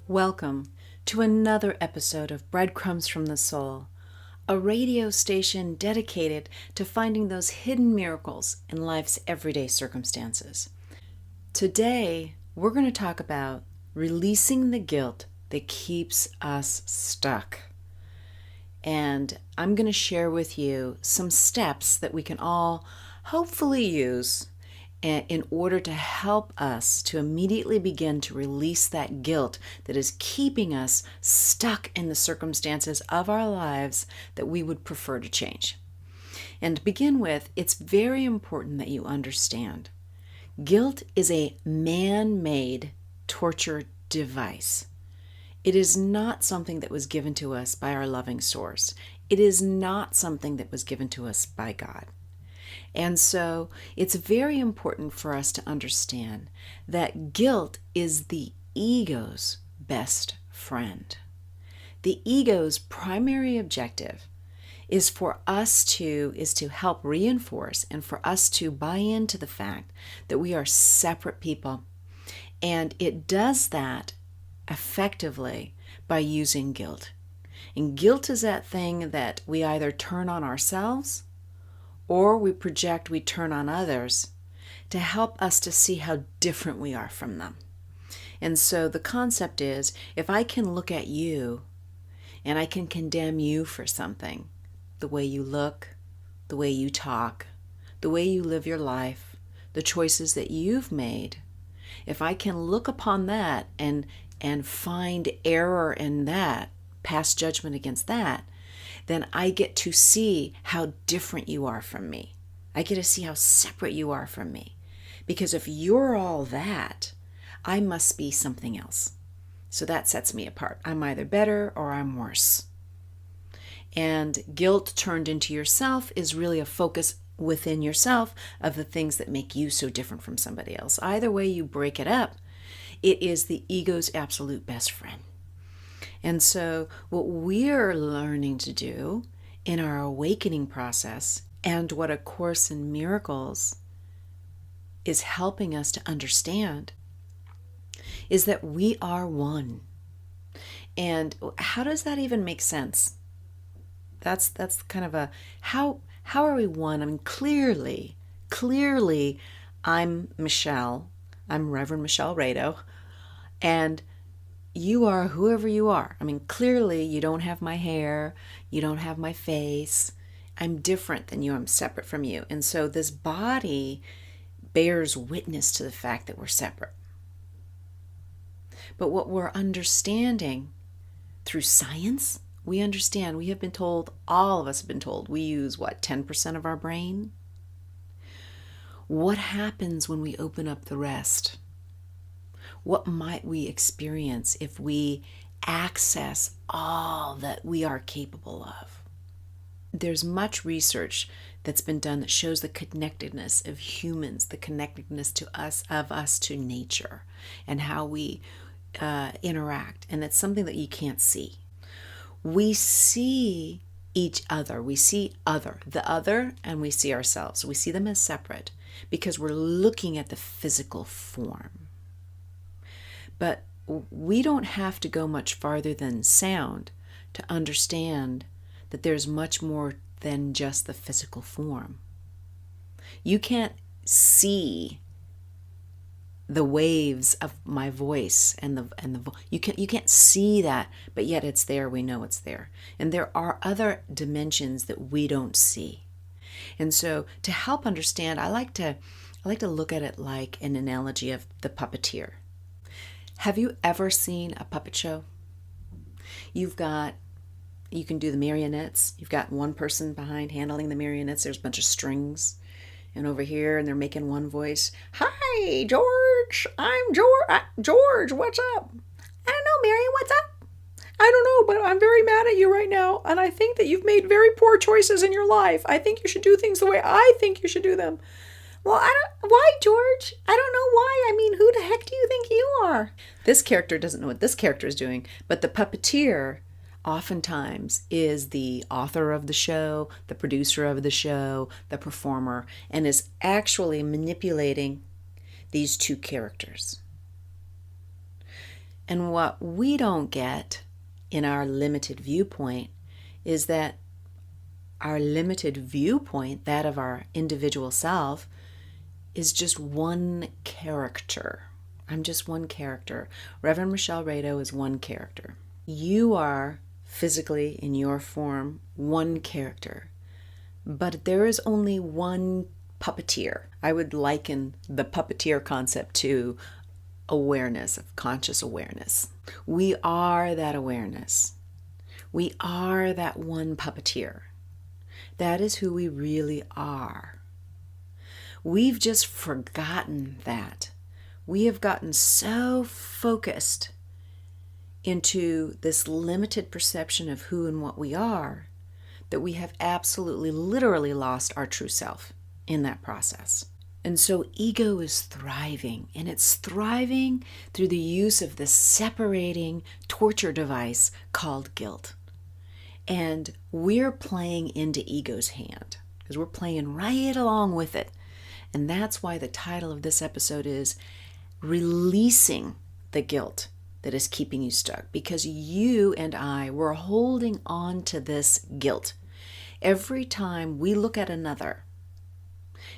Welcome to another episode of Breadcrumbs from the Soul, a radio station dedicated to finding those hidden miracles in life's everyday circumstances. Today, we're going to talk about releasing the guilt that keeps us stuck. And I'm going to share with you some steps that we can all hopefully use in order to help us to immediately begin to release that guilt that is keeping us stuck in the circumstances of our lives that we would prefer to change. And to begin with, it's very important that you understand guilt is a man-made torture device. It is not something that was given to us by our loving source. It is not something that was given to us by God. And so it's very important for us to understand that guilt is the ego's best friend. The ego's primary objective is to help reinforce and for us to buy into the fact that we are separate people. And it does that effectively by using guilt. And guilt is that thing that we either turn on ourselves or we turn on others to help us to see how different we are from them. And so the concept is, if I can look at you and I can condemn you for something, the way you look, the way you talk, the way you live your life, the choices that you've made, if I can look upon that and find error in that, pass judgment against that, then I get to see how different you are from me. I get to see how separate you are from me. Because if you're all that, I must be something else. So that sets me apart. I'm either better or I'm worse. And guilt turned into yourself is really a focus within yourself of the things that make you so different from somebody else. Either way you break it up, it is the ego's absolute best friend. And so what we're learning to do in our awakening process, and what A Course in Miracles is helping us to understand, is that we are one. And how does that even make sense? That's kind of how are we one? I mean, clearly, I'm Michelle. I'm Reverend Michelle Rado. And you are whoever you are. I mean, clearly you don't have my hair, you don't have my face. I'm different than you, I'm separate from you. And so this body bears witness to the fact that we're separate. But what we're understanding through science, we understand, we have been told, all of us have been told, we use 10% of our brain? What happens when we open up the rest? What might we experience if we access all that we are capable of? There's much research that's been done that shows the connectedness of humans, the connectedness of us to nature, and how we interact. And it's something that you can't see. We see each other. We see the other, and we see ourselves. We see them as separate because we're looking at the physical form. But we don't have to go much farther than sound to understand that there's much more than just the physical form. You can't see the waves of my voice you can't see that, but yet it's there. We know it's there. And there are other dimensions that we don't see. And so to help understand, I like to look at it like an analogy of the puppeteer. Have you ever seen a puppet show? You can do the marionettes. You've got one person behind handling the marionettes. There's a bunch of strings. And over here, and they're making one voice. Hi, George. I'm George. George, what's up? I don't know, Marion, what's up? I don't know, but I'm very mad at you right now. And I think that you've made very poor choices in your life. I think you should do things the way I think you should do them. Well, why, George? I don't know why. I mean, who the heck do you think you are? This character doesn't know what this character is doing, but the puppeteer oftentimes is the author of the show, the producer of the show, the performer, and is actually manipulating these two characters. And what we don't get in our limited viewpoint is that our limited viewpoint, that of our individual self, is just one character. I'm just one character. Reverend Michelle Rado is one character. You are physically, in your form, one character. But there is only one puppeteer. I would liken the puppeteer concept to awareness, of conscious awareness. We are that awareness. We are that one puppeteer. That is who we really are. We've just forgotten that. We have gotten so focused into this limited perception of who and what we are that we have absolutely, literally lost our true self in that process. And so ego is thriving, and it's thriving through the use of this separating torture device called guilt. And we're playing into ego's hand because we're playing right along with it. And that's why the title of this episode is Releasing the Guilt That Is Keeping You Stuck. Because you and I were holding on to this guilt. Every time we look at another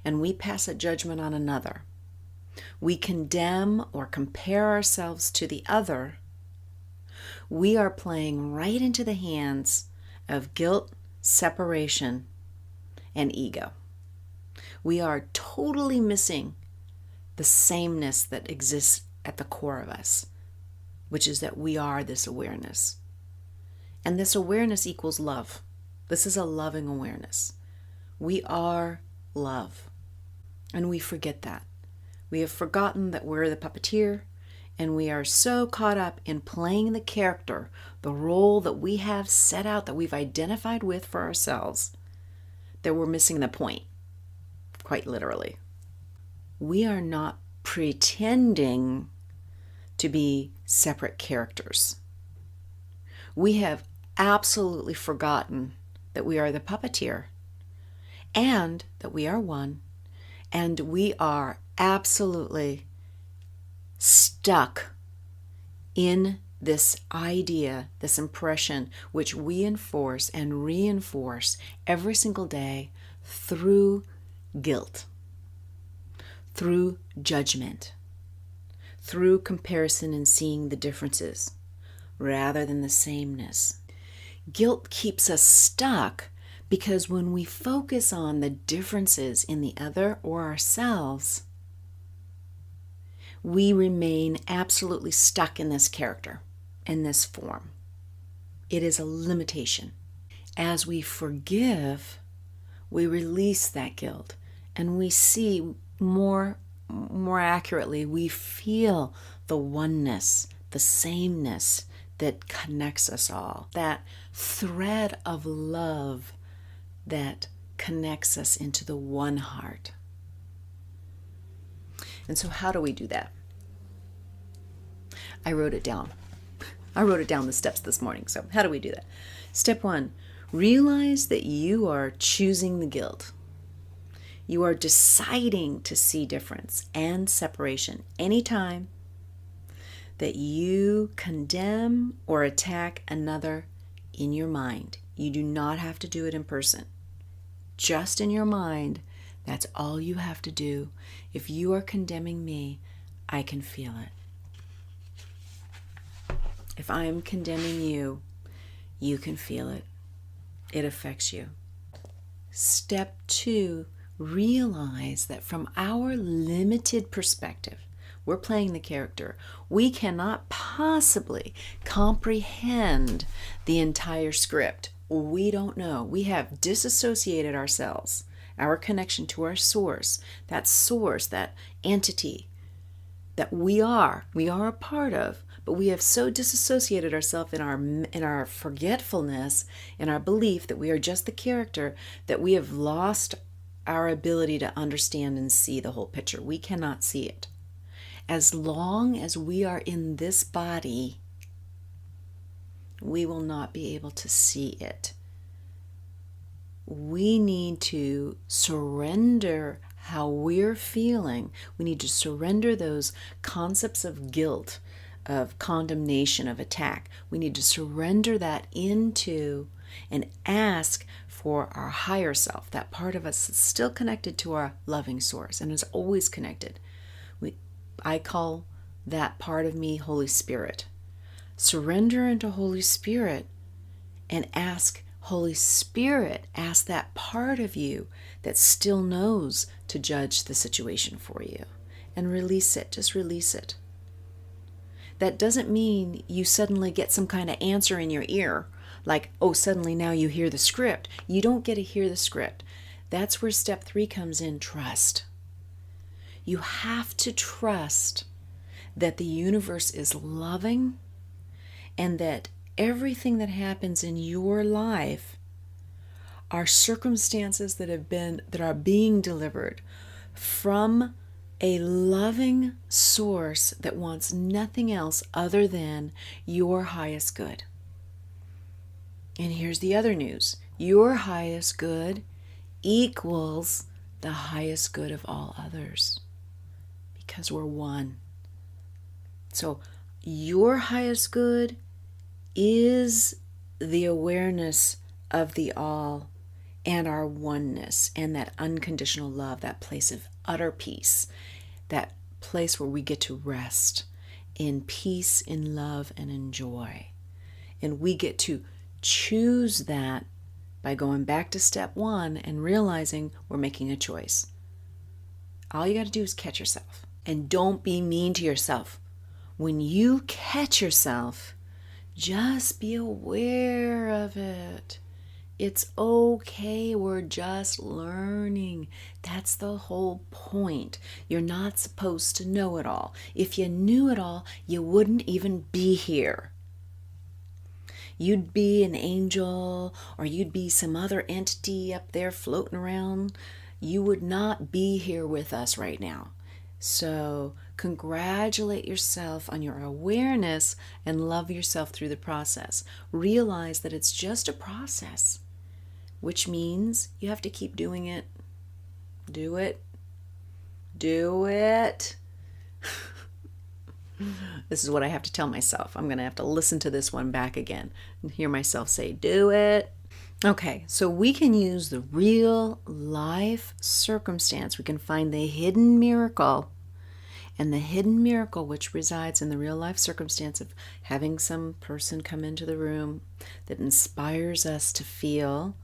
and we pass a judgment on another, we condemn or compare ourselves to the other, we are playing right into the hands of guilt, separation, and ego. We are totally missing the sameness that exists at the core of us, which is that we are this awareness. And this awareness equals love. This is a loving awareness. We are love. And we forget that. We have forgotten that we're the puppeteer, and we are so caught up in playing the character, the role that we have set out, that we've identified with for ourselves, that we're missing the point, quite literally. We are not pretending to be separate characters. We have absolutely forgotten that we are the puppeteer and that we are one, and we are absolutely stuck in this idea, this impression, which we enforce and reinforce every single day through guilt, through judgment, through comparison and seeing the differences rather than the sameness. Guilt keeps us stuck because when we focus on the differences in the other or ourselves, we remain absolutely stuck in this character, in this form. It is a limitation. As we forgive, we release that guilt, and we see more accurately, we feel the oneness, the sameness that connects us all, that thread of love that connects us into the one heart. And so how do we do that? I wrote it down. The steps this morning. So how do we do that? Step 1, realize that you are choosing the guilt. You are deciding to see difference and separation anytime that you condemn or attack another in your mind. You do not have to do it in person. Just in your mind, that's all you have to do. If you are condemning me, I can feel it. If I am condemning you, you can feel it. It affects you. Step 2, realize that from our limited perspective, we're playing the character. We cannot possibly comprehend the entire script. We don't know. We have disassociated ourselves, our connection to our source, that entity that we are a part of, but we have so disassociated ourselves in our forgetfulness, in our belief that we are just the character, that we have lost our ability to understand and see the whole picture. We cannot see it. As long as we are in this body, we will not be able to see it. We need to surrender how we're feeling. We need to surrender those concepts of guilt, of condemnation, of attack. We need to surrender that into and ask for our higher self, that part of us that's still connected to our loving source and is always connected. I call that part of me Holy Spirit. Surrender into Holy Spirit and ask Holy Spirit, ask that part of you that still knows to judge the situation for you, and release it. Just release it. That doesn't mean you suddenly get some kind of answer in your ear, like, oh, suddenly now you hear the script. You don't get to hear the script. That's where step 3 comes in, trust. You have to trust that the universe is loving and that everything that happens in your life are circumstances that are being delivered from a loving source that wants nothing else other than your highest good. And here's the other news. Your highest good equals the highest good of all others, because we're one. So your highest good is the awareness of the all and our oneness and that unconditional love, that place of utter peace, that place where we get to rest in peace, in love, and in joy. And we get to choose that by going back to step 1 and realizing we're making a choice. All you got to do is catch yourself. And don't be mean to yourself. When you catch yourself, just be aware of it. It's okay. We're just learning. That's the whole point. You're not supposed to know it all. If you knew it all, you wouldn't even be here. You'd be an angel, or you'd be some other entity up there floating around. You would not be here with us right now. So congratulate yourself on your awareness and love yourself through the process. Realize that it's just a process, which means you have to keep doing it. Do it. Do it. This is what I have to tell myself. I'm going to have to listen to this one back again and hear myself say, do it. Okay, so we can use the real life circumstance. We can find the hidden miracle. And the hidden miracle which resides in the real life circumstance of having some person come into the room that inspires us to feel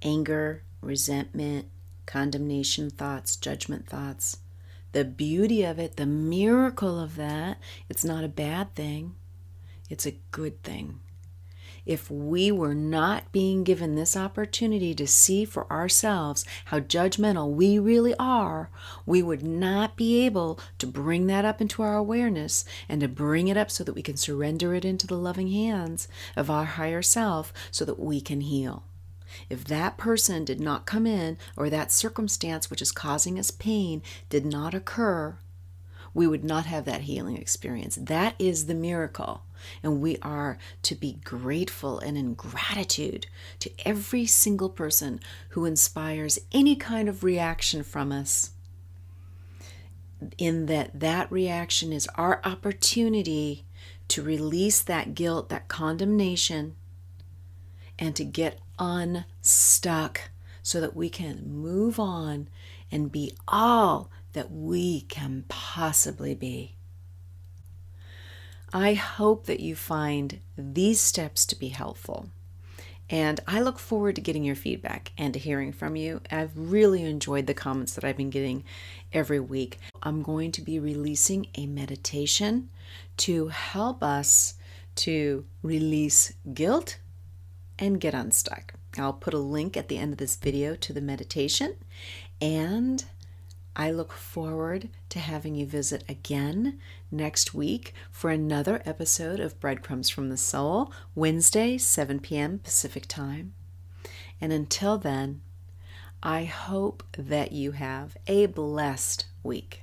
anger, resentment, condemnation thoughts, judgment thoughts. The beauty of it, the miracle of that, it's not a bad thing. It's a good thing. If we were not being given this opportunity to see for ourselves how judgmental we really are, we would not be able to bring that up into our awareness and to bring it up so that we can surrender it into the loving hands of our higher self so that we can heal. If that person did not come in, or that circumstance which is causing us pain did not occur, we would not have that healing experience. That is the miracle. And we are to be grateful and in gratitude to every single person who inspires any kind of reaction from us. In that reaction is our opportunity to release that guilt, that condemnation, and to get unstuck so that we can move on and be all that we can possibly be. I hope that you find these steps to be helpful, and I look forward to getting your feedback and to hearing from you. I've really enjoyed the comments that I've been getting every week. I'm going to be releasing a meditation to help us to release guilt and get unstuck. I'll put a link at the end of this video to the meditation, and I look forward to having you visit again next week for another episode of Breadcrumbs from the Soul, Wednesday, 7 p.m. Pacific Time. And until then, I hope that you have a blessed week.